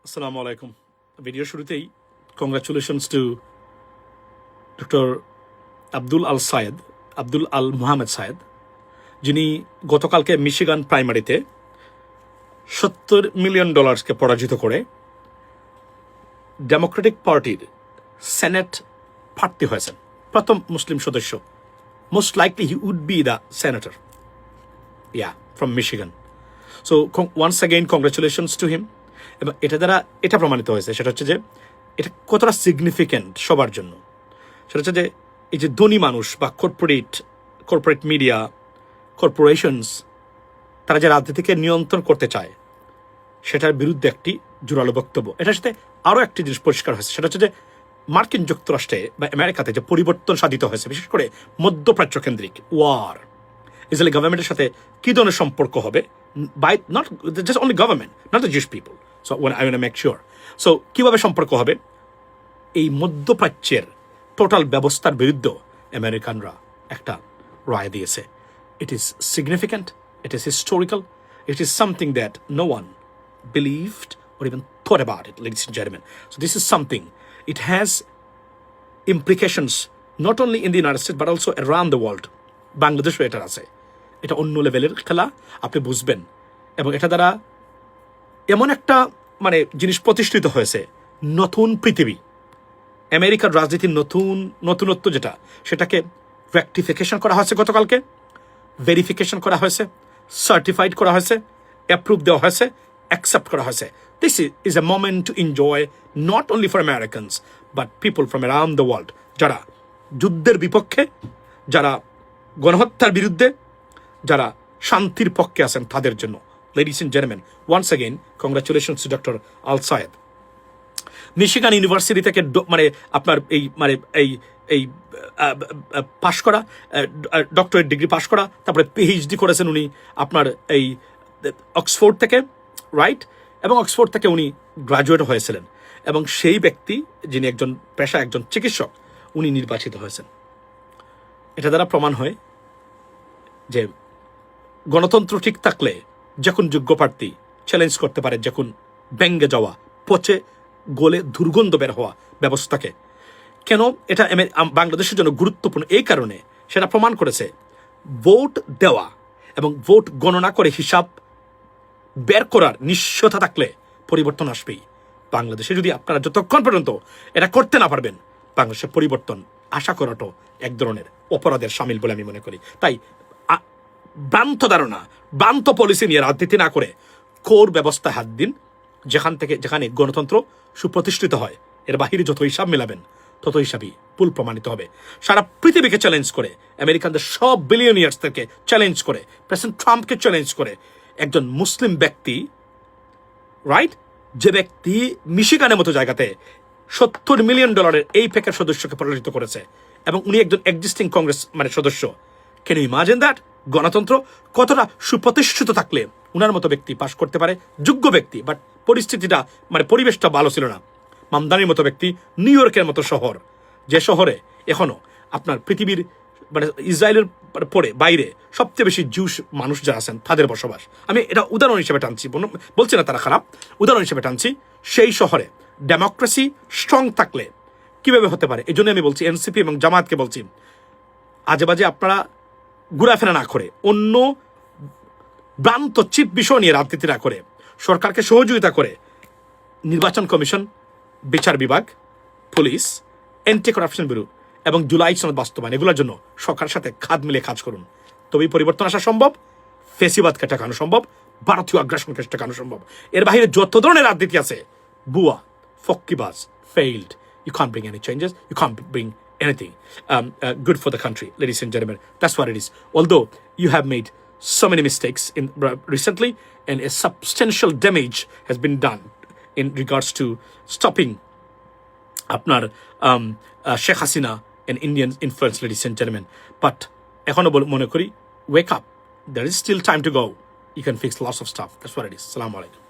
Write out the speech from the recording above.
Assalamu alaikum. Video শুরুতেই congratulations to doctor Abdul আল মুহাম্মদ সায়েদ, যিনি গতকালকে মিশিগান প্রাইমারিতে $70 মিলিয়ন পরাজিত করে ডেমোক্রেটিক পার্টির সেনেট প্রার্থী হয়েছেন, প্রথম মুসলিম সদস্য। Most likely he would be the senator from Michigan. So once again congratulations to him. এবং এটা দ্বারা এটা প্রমাণিত হয়েছে, সেটা হচ্ছে যে এটা কতটা সিগনিফিক্যান্ট সবার জন্য। সেটা হচ্ছে যে এই যে ধনী মানুষ বা কর্পোরেট মিডিয়া, কর্পোরেশনস, তারা যে রাজনীতিকে নিয়ন্ত্রণ করতে চায়, সেটার বিরুদ্ধে একটি জোরালো বক্তব্য। এটার সাথে আরও একটি জিনিস পরিষ্কার হয়েছে, সেটা হচ্ছে যে মার্কিন যুক্তরাষ্ট্রে বা আমেরিকাতে যে পরিবর্তন সাধিত হয়েছে, বিশেষ করে মধ্যপ্রাচ্য কেন্দ্রিক ওয়ার, ইসরায়েলি গভর্নমেন্টের সাথে কী ধরনের সম্পর্ক হবে, by not just only government, not the Jews people. So I want to make sure. So কীভাবে সম্পর্ক হবে, এই মধ্যপ্রাচ্যের টোটাল ব্যবস্থার বিরুদ্ধে আমেরিকানরা একটা রায় দিয়েছে। It is significant, it is historical, it is something that no one believed or even thought about it, ladies and gentlemen. So this is something, it has implications not only in the United States but also around the world. বাংলাদেশও এটা আছে, এটা অন্য লেভেলের খেলা, আপনি বুঝবেন। এবং এটা দ্বারা এমন একটা জিনিস প্রতিষ্ঠিত হয়েছে, নতুন পৃথিবী, আমেরিকার রাজনীতির নতুনত্ব যেটা, সেটাকে রেকটিফিকেশন করা হয়েছে গতকালকে, ভেরিফিকেশন করা হয়েছে, সার্টিফাইড করা হয়েছে, অ্যাপ্রুভ দেওয়া হয়েছে, অ্যাকসেপ্ট করা হয়েছে। This is a moment to enjoy not only for Americans but people from around the world, যারা যুদ্ধের বিপক্ষে, যারা গণহত্যার বিরুদ্ধে, যারা শান্তির পক্ষে আছেন, তাদের জন্য। Ladies and gentleman, once again congratulations to doctor Al Sayed. Michigan university থেকে আপনার এই পাশ করা, ডক্টরেট ডিগ্রি পাশ করা, তারপরে পিএইচডি করেছেন উনি আপনার এই অক্সফোর্ড থেকে, রাইট? এবং অক্সফোর্ড থেকে উনি গ্রাজুয়েট হয়েছিলেন। এবং সেই ব্যক্তি, যিনি একজন চিকিৎসক, উনি নির্বাচিত হয়েছেন। এটা দ্বারা প্রমাণ হয় যে গণতন্ত্র ঠিক থাকলে যখন যোগ্য প্রার্থী চ্যালেঞ্জ করতে পারে, যখন ব্যঙ্গে যাওয়া, পচে গলে দুর্গন্ধ বের হওয়া ব্যবস্থাকে। কেন এটা বাংলাদেশের জন্য গুরুত্বপূর্ণ? এই কারণে সেটা প্রমাণ করেছে, ভোট দেওয়া এবং ভোট গণনা করে হিসাব বের করার নিশ্চয়তা থাকলে পরিবর্তন আসবেই। বাংলাদেশে যদি আপনারা যতক্ষণ পর্যন্ত এটা করতে না পারবেন, বাংলাদেশের পরিবর্তন আশা করাটাও এক ধরনের অপরাধের সামিল বলে আমি মনে করি। তাই ভ্রান্ত ধারণা, ভ্রান্ত পলিসি নিয়ে রাজনীতি না করে কোর ব্যবস্থায় হাত দিন, যেখানে গণতন্ত্র সুপ্রতিষ্ঠিত হয়। এর বাহিরে যত হিসাব মেলাবেন, তত হিসাবই ভুল প্রমাণিত হবে। সারা পৃথিবীকে চ্যালেঞ্জ করে, আমেরিকানদের সব বিলিয়নিয়ার্স থেকে চ্যালেঞ্জ করে, প্রেসিডেন্ট ট্রাম্পকে চ্যালেঞ্জ করে একজন মুসলিম ব্যক্তি, রাইট, যে ব্যক্তি মিশিগানের মতো জায়গাতে $70 মিলিয়ন এই প্যাকের সদস্যকে পরাজিত করেছে, এবং উনি একজন এক্সিস্টিং কংগ্রেস সদস্য। Can you imagine that? গণতন্ত্র কতটা সুপ্রতিষ্ঠিত থাকলে উনার মতো ব্যক্তি পাশ করতে পারে, যোগ্য ব্যক্তি, বাট পরিস্থিতিটা পরিবেশটা ভালো ছিল না। মামদানির মতো ব্যক্তি, নিউ ইয়র্কের মতো শহর, যে শহরে এখনো আপনার পৃথিবীর ইসরায়েলের পরে বাইরে সবচেয়ে বেশি জিউস মানুষ যারা আছেন, তাদের বসবাস। আমি এটা উদাহরণ হিসেবে টানছি, বলছি না তারা খারাপ, উদাহরণ হিসেবে টানছি। সেই শহরে ডেমোক্রেসি স্ট্রং থাকলে কিভাবে হতে পারে, এই জন্য আমি বলছি, এনসিপি এবং জামায়াতকে বলছি, আজে বাজে আপনারা ঘুরাফেরা না করে, অন্য ভ্রান্ত চিপ বিষয় নিয়ে রাজনীতি না করে, সরকারকে সহযোগিতা করে নির্বাচন কমিশন, বিচার বিভাগ, পুলিশ, অ্যান্টি কারাপশন ব্যুরো এবং জুলাই সনদ বাস্তবায়ন, এগুলোর জন্য সরকারের সাথে খাদ মিলে কাজ করুন। তবেই পরিবর্তন আসা সম্ভব, ফেসিবাদকে ঠেকানো সম্ভব, ভারতীয় আগ্রাসনকে ঠেকানো সম্ভব। এর বাইরে যত ধরনের রাজনীতি আছে, বুয়া, ফক্কিবাজ, failed. You can't bring any changes. You can't bring anything good for the country, ladies and gentlemen. That's what it is. Although you have made so many mistakes recently, and a substantial damage has been done in regards to stopping আপনার Sheikh Hasina and Indian influence, ladies and gentlemen. But এখনো মনে করি, wake up. There is still time to go. You can fix lots of stuff. That's what it is. Assalamu alaikum.